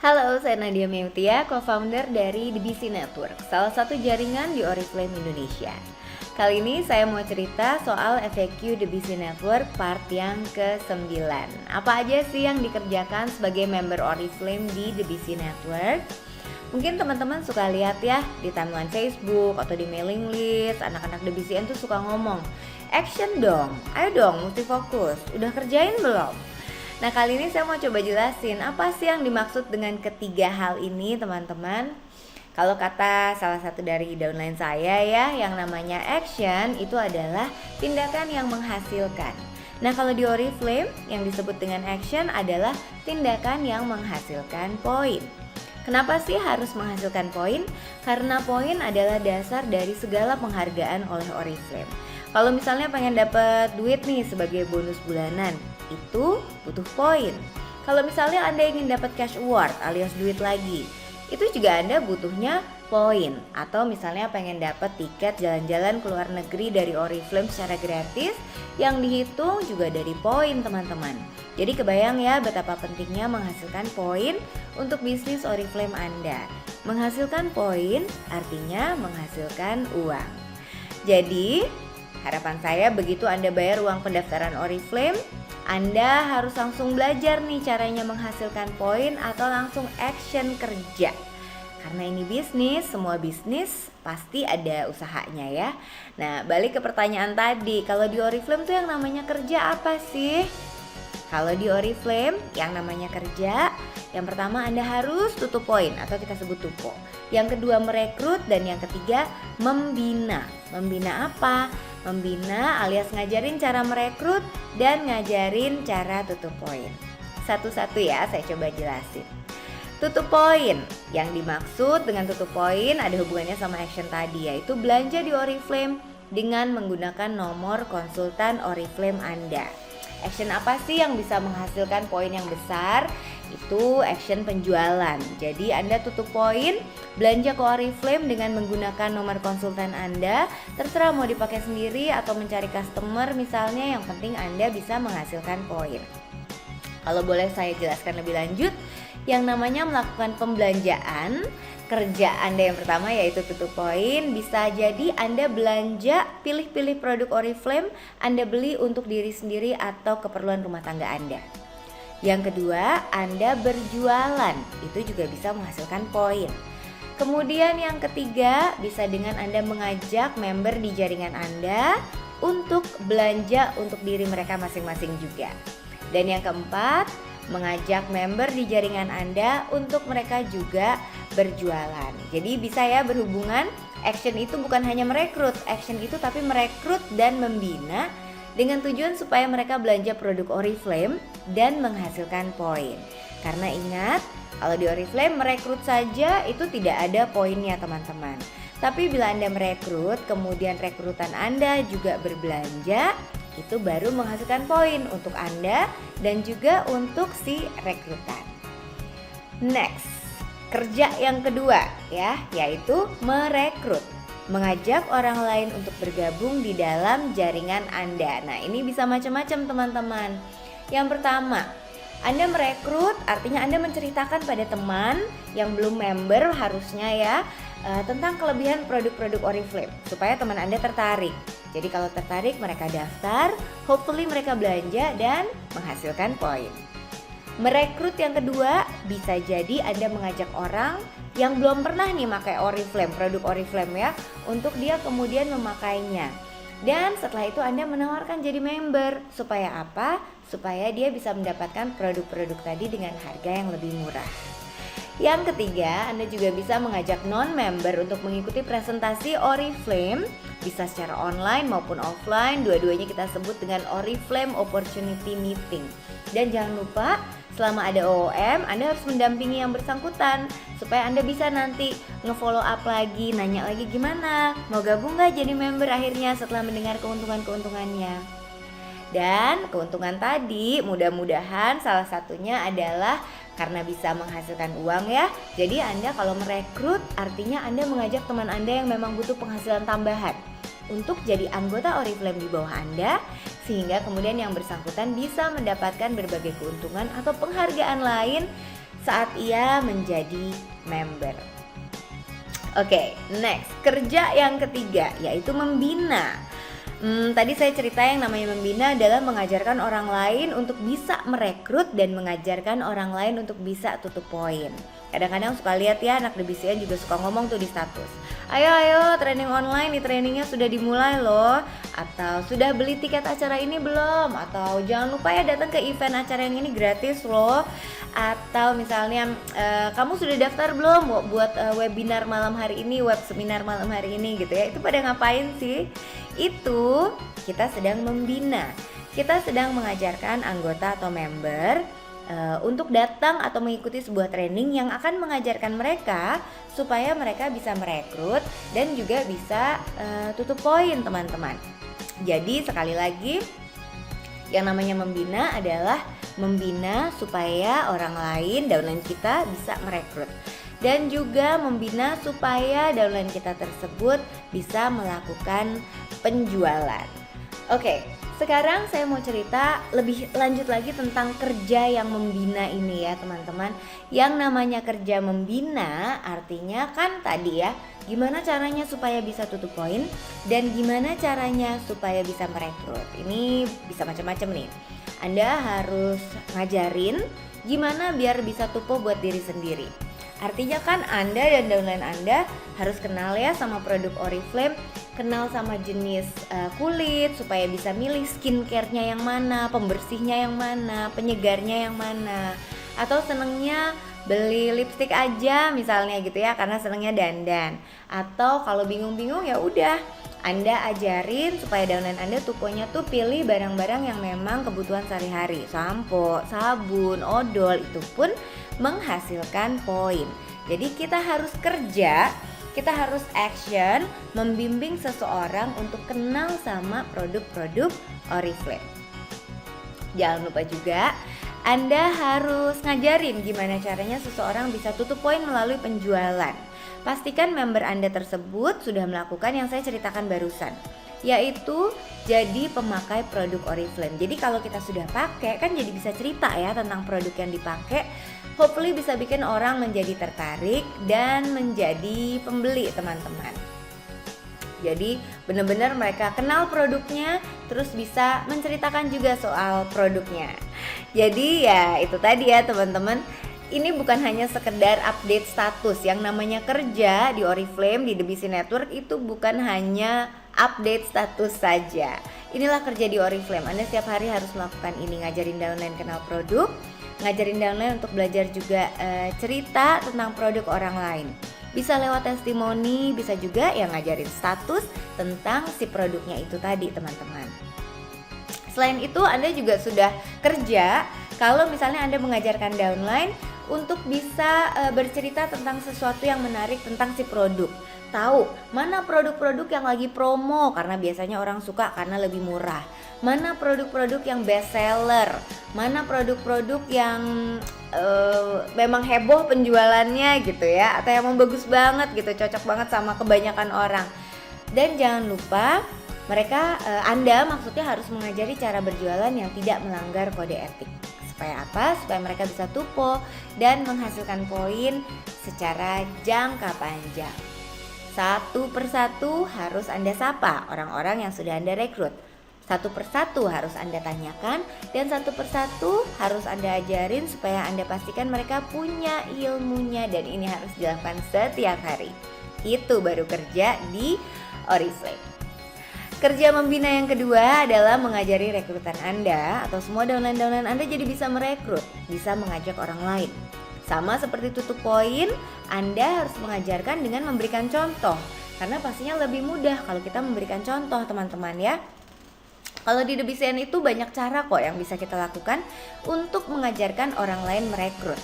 Halo, saya Nadia Meutia, co-founder dari DBC Network, salah satu jaringan di Oriflame Indonesia. Kali ini saya mau cerita soal FAQ DBC Network part yang ke-9. Apa aja sih yang dikerjakan sebagai member Oriflame di DBC Network? Mungkin teman-teman suka lihat ya di timeline Facebook atau di mailing list, anak-anak DBCN tuh suka ngomong, "Action dong, ayo dong mesti fokus, udah kerjain belum?" Nah, kali ini saya mau coba jelasin apa sih yang dimaksud dengan ketiga hal ini, teman-teman. Kalau kata salah satu dari downline saya ya, yang namanya action itu adalah tindakan yang menghasilkan. Nah, kalau di Oriflame yang disebut dengan action adalah tindakan yang menghasilkan poin. Kenapa sih harus menghasilkan poin? Karena poin adalah dasar dari segala penghargaan oleh Oriflame. Kalau misalnya pengen dapat duit nih sebagai bonus bulanan, itu butuh poin. Kalau misalnya Anda ingin dapat cash award alias duit lagi, itu juga Anda butuhnya poin. Atau misalnya pengen dapat tiket jalan-jalan ke luar negeri dari Oriflame secara gratis, yang dihitung juga dari poin, teman-teman. Jadi kebayang ya betapa pentingnya menghasilkan poin untuk bisnis Oriflame Anda. Menghasilkan poin artinya menghasilkan uang. Jadi harapan saya begitu Anda bayar uang pendaftaran Oriflame, Anda harus langsung belajar nih caranya menghasilkan poin atau langsung action kerja. Karena ini bisnis, semua bisnis pasti ada usahanya ya. Nah, balik ke pertanyaan tadi, kalau di Oriflame tuh yang namanya kerja apa sih? Kalau di Oriflame yang namanya kerja, yang pertama Anda harus tutup poin atau kita sebut tupo. Yang kedua merekrut dan yang ketiga membina. Membina apa? Membina alias ngajarin cara merekrut dan ngajarin cara tutup poin. Satu-satu ya saya coba jelasin. Tutup poin, yang dimaksud dengan tutup poin ada hubungannya sama action tadi, yaitu belanja di Oriflame dengan menggunakan nomor konsultan Oriflame Anda. Action apa sih yang bisa menghasilkan poin yang besar? Itu action penjualan. Jadi Anda tutup poin, belanja ke Oriflame dengan menggunakan nomor konsultan Anda. Terserah mau dipakai sendiri atau mencari customer misalnya, yang penting Anda bisa menghasilkan poin. Kalau boleh saya jelaskan lebih lanjut, yang namanya melakukan pembelanjaan, kerja Anda yang pertama yaitu tutup poin. Bisa jadi Anda belanja, pilih-pilih produk Oriflame, Anda beli untuk diri sendiri atau keperluan rumah tangga Anda. Yang kedua, Anda berjualan, itu juga bisa menghasilkan poin. Kemudian yang ketiga, bisa dengan Anda mengajak member di jaringan Anda untuk belanja untuk diri mereka masing-masing juga. Dan yang keempat, mengajak member di jaringan Anda untuk mereka juga berjualan. Jadi bisa ya berhubungan, action itu bukan hanya merekrut, action itu tapi merekrut dan membina dengan tujuan supaya mereka belanja produk Oriflame dan menghasilkan poin. Karena ingat, kalau di Oriflame merekrut saja itu tidak ada poinnya, teman-teman. Tapi bila Anda merekrut, kemudian rekrutan Anda juga berbelanja, itu baru menghasilkan poin untuk Anda dan juga untuk si rekrutan. Next, kerja yang kedua ya, yaitu merekrut. Mengajak orang lain untuk bergabung di dalam jaringan Anda. Nah, ini bisa macam-macam, teman-teman. Yang pertama, Anda merekrut artinya Anda menceritakan pada teman yang belum member harusnya ya, tentang kelebihan produk-produk Oriflame supaya teman Anda tertarik. Jadi kalau tertarik mereka daftar, hopefully mereka belanja dan menghasilkan poin. Merekrut yang kedua, bisa jadi Anda mengajak orang yang belum pernah nih pakai Oriflame, produk Oriflame ya, untuk dia kemudian memakainya. Dan setelah itu Anda menawarkan jadi member. Supaya apa? Supaya dia bisa mendapatkan produk-produk tadi dengan harga yang lebih murah. Yang ketiga, Anda juga bisa mengajak non-member untuk mengikuti presentasi Oriflame, bisa secara online maupun offline, dua-duanya kita sebut dengan Oriflame Opportunity Meeting. Dan jangan lupa, selama ada OOM, Anda harus mendampingi yang bersangkutan supaya Anda bisa nanti nge-follow up lagi, nanya lagi gimana, mau gabung gak jadi member akhirnya setelah mendengar keuntungan-keuntungannya. Dan keuntungan tadi mudah-mudahan salah satunya adalah karena bisa menghasilkan uang ya. Jadi Anda kalau merekrut artinya Anda mengajak teman Anda yang memang butuh penghasilan tambahan untuk jadi anggota Oriflame di bawah Anda, sehingga kemudian yang bersangkutan bisa mendapatkan berbagai keuntungan atau penghargaan lain saat ia menjadi member. Oke, next, kerja yang ketiga yaitu membina. Tadi saya cerita yang namanya membina adalah mengajarkan orang lain untuk bisa merekrut dan mengajarkan orang lain untuk bisa tutup poin. Kadang-kadang suka lihat ya anak DBCN juga suka ngomong tuh di status, ayo training online nih, trainingnya sudah dimulai loh, atau sudah beli tiket acara ini belum, atau jangan lupa ya datang ke event acara yang ini gratis loh, atau misalnya kamu sudah daftar belum buat webinar malam hari ini, web seminar malam hari ini gitu ya. Itu pada ngapain sih? Itu kita sedang membina, kita sedang mengajarkan anggota atau member untuk datang atau mengikuti sebuah training yang akan mengajarkan mereka supaya mereka bisa merekrut dan juga bisa tutup poin teman-teman. Jadi sekali lagi, yang namanya membina adalah membina supaya orang lain, downline kita bisa merekrut, dan juga membina supaya downline kita tersebut bisa melakukan penjualan. Oke, sekarang saya mau cerita lebih lanjut lagi tentang kerja yang membina ini ya teman-teman. Yang namanya kerja membina artinya kan tadi ya, gimana caranya supaya bisa tutup poin dan gimana caranya supaya bisa merekrut. Ini bisa macam-macam nih. Anda harus ngajarin gimana biar bisa tupo buat diri sendiri. Artinya kan Anda dan downline Anda harus kenal ya sama produk Oriflame, kenal sama jenis kulit supaya bisa milih skincare-nya yang mana, pembersihnya yang mana, penyegarnya yang mana. Atau senengnya beli lipstik aja misalnya gitu ya karena senengnya dandan. Atau kalau bingung-bingung ya udah Anda ajarin supaya downline Anda tuponya tuh pilih barang-barang yang memang kebutuhan sehari-hari. Sampo, sabun, odol, itu pun menghasilkan poin. Jadi kita harus kerja, kita harus action, membimbing seseorang untuk kenal sama produk-produk Oriflame. Jangan lupa juga Anda harus ngajarin gimana caranya seseorang bisa tutup poin melalui penjualan. Pastikan member Anda tersebut sudah melakukan yang saya ceritakan barusan, yaitu jadi pemakai produk Oriflame. Jadi kalau kita sudah pakai kan jadi bisa cerita ya tentang produk yang dipakai. Hopefully bisa bikin orang menjadi tertarik dan menjadi pembeli teman-teman. Jadi benar-benar mereka kenal produknya, terus bisa menceritakan juga soal produknya. Jadi ya itu tadi ya teman-teman. Ini bukan hanya sekedar update status. Yang namanya kerja di Oriflame, di DBC Network itu bukan hanya update status saja. Inilah kerja di Oriflame. Anda setiap hari harus melakukan ini, ngajarin downline kenal produk, ngajarin downline untuk belajar juga cerita tentang produk orang lain. Bisa lewat testimoni, bisa juga yang ngajarin status tentang si produknya itu tadi teman-teman. Selain itu Anda juga sudah kerja kalau misalnya Anda mengajarkan downline untuk bisa bercerita tentang sesuatu yang menarik tentang si produk. Tahu mana produk-produk yang lagi promo karena biasanya orang suka karena lebih murah. Mana produk-produk yang best seller, mana produk-produk yang memang heboh penjualannya gitu ya, atau yang bagus banget gitu, cocok banget sama kebanyakan orang. Dan jangan lupa Anda maksudnya harus mengajari cara berjualan yang tidak melanggar kode etik. Supaya apa? Supaya mereka bisa tupo dan menghasilkan poin secara jangka panjang. Satu persatu harus Anda sapa orang-orang yang sudah Anda rekrut. Satu persatu harus Anda tanyakan dan satu persatu harus Anda ajarin supaya Anda pastikan mereka punya ilmunya dan ini harus dilakukan setiap hari. Itu baru kerja di Oriflame. Kerja membina yang kedua adalah mengajari rekrutan Anda atau semua downline-downline Anda jadi bisa merekrut, bisa mengajak orang lain. Sama seperti tutup poin, Anda harus mengajarkan dengan memberikan contoh. Karena pastinya lebih mudah kalau kita memberikan contoh teman-teman ya. Kalau di DBCN itu banyak cara kok yang bisa kita lakukan untuk mengajarkan orang lain merekrut.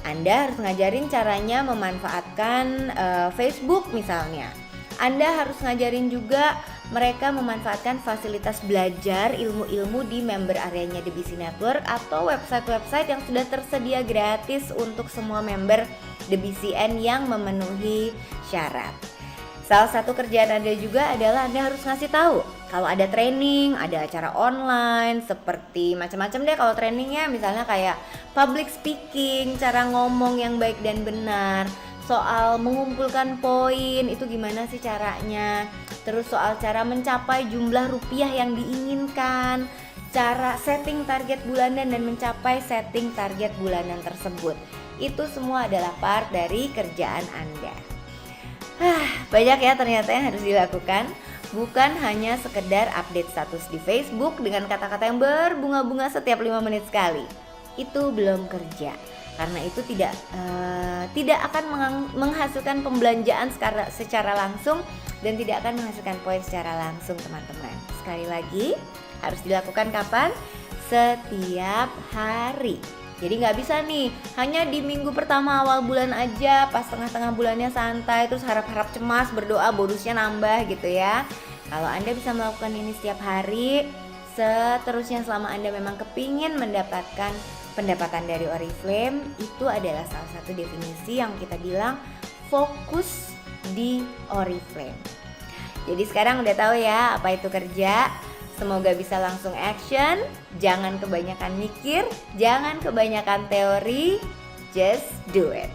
Anda harus ngajarin caranya memanfaatkan Facebook misalnya. Anda harus ngajarin juga mereka memanfaatkan fasilitas belajar ilmu-ilmu di member areanya DBC Network atau website-website yang sudah tersedia gratis untuk semua member DBCN yang memenuhi syarat. Salah satu kerjaan Anda juga adalah Anda harus ngasih tahu kalau ada training, ada acara online, seperti macam-macam deh kalau trainingnya, misalnya kayak public speaking, cara ngomong yang baik dan benar, soal mengumpulkan poin itu gimana sih caranya, terus soal cara mencapai jumlah rupiah yang diinginkan, cara setting target bulanan dan mencapai setting target bulanan tersebut. Itu semua adalah part dari kerjaan Anda. Banyak ya ternyata yang harus dilakukan. Bukan hanya sekedar update status di Facebook dengan kata-kata yang berbunga-bunga setiap 5 menit sekali. Itu belum kerja. Karena itu tidak akan menghasilkan pembelanjaan secara langsung dan tidak akan menghasilkan poin secara langsung, teman-teman. Sekali lagi, harus dilakukan kapan? Setiap hari. Jadi nggak bisa nih hanya di minggu pertama awal bulan aja, pas tengah-tengah bulannya santai, terus harap-harap cemas, berdoa bonusnya nambah gitu ya. Kalau Anda bisa melakukan ini setiap hari, seterusnya selama Anda memang kepingin mendapatkan pendapatan dari Oriflame, itu adalah salah satu definisi yang kita bilang fokus di Oriflame. Jadi sekarang udah tahu ya apa itu kerja. Semoga bisa langsung action, jangan kebanyakan mikir, jangan kebanyakan teori, just do it.